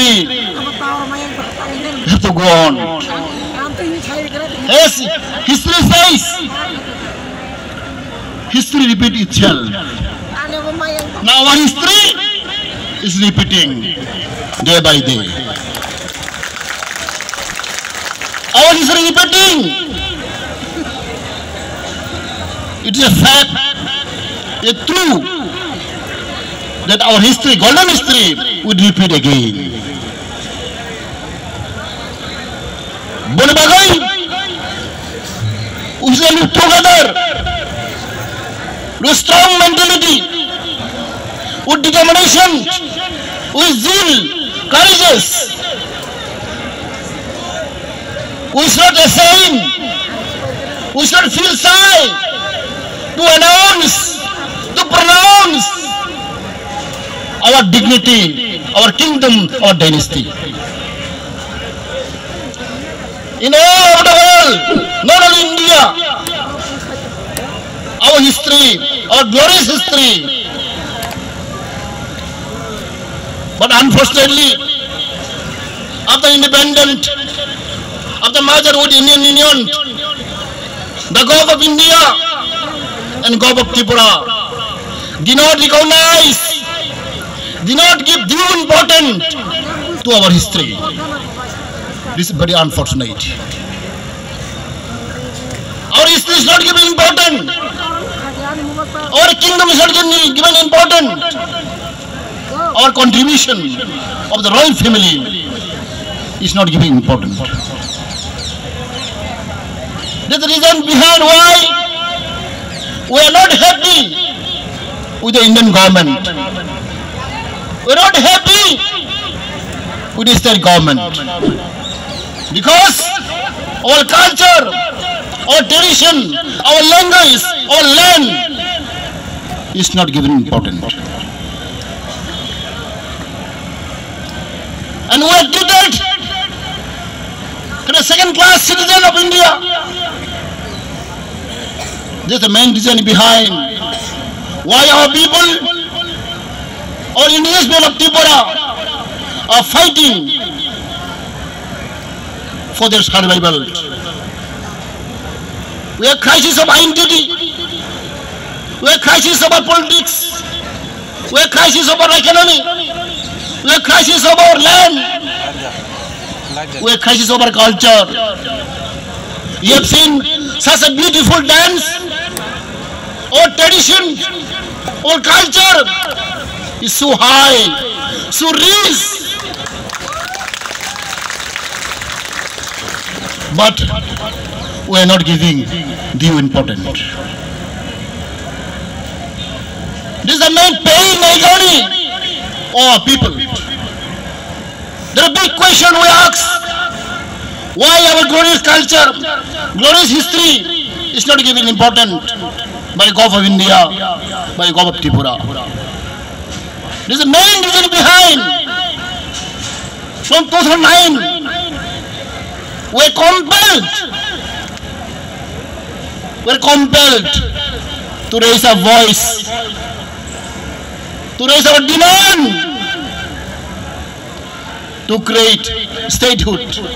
history have to go on. Yes, history says, history repeats itself. Now our history is repeating day by day. Our history repeating. It is a fact, a true, that our history, golden history, would repeat again. Bonabagai, we shall live together with strong mentality, with determination, with zeal, courageous. We should not ashamed, we should not feel shy to announce, to pronounce our dignity, our kingdom, our dynasty. In all over the world, not only India, our history, our glorious history. But unfortunately, after independence, after motherhood Indian Union, the Gov of India and Gov of Tripura did not recognize, did not give due importance to our history. This is very unfortunate. Our history is not given importance. Our kingdom is not given importance. Our contribution of the royal family is not given importance. This is the reason behind why we are not happy with the Indian government. We are not happy with the state government. Because our culture, our tradition, our language, our land is not given importance. And we are treated as a second-class citizen of India. This is the main reason behind why our people, our indigenous people of Tripura, are fighting for their survival. We have crisis of identity. We have crisis of our politics. We have crisis of our economy. We have crisis of our land. We have crisis of our culture. You have seen such a beautiful dance. Our tradition, our culture is so high, so rich. But we are not giving due importance. This is the main pain, agony of our people. There is a big question we ask. Why our glorious culture, glorious history is not given importance by Gov of India, by Gov of Tripura? This is the main reason behind. From 2009, we are compelled to raise our voice, to raise our demand, to create statehood.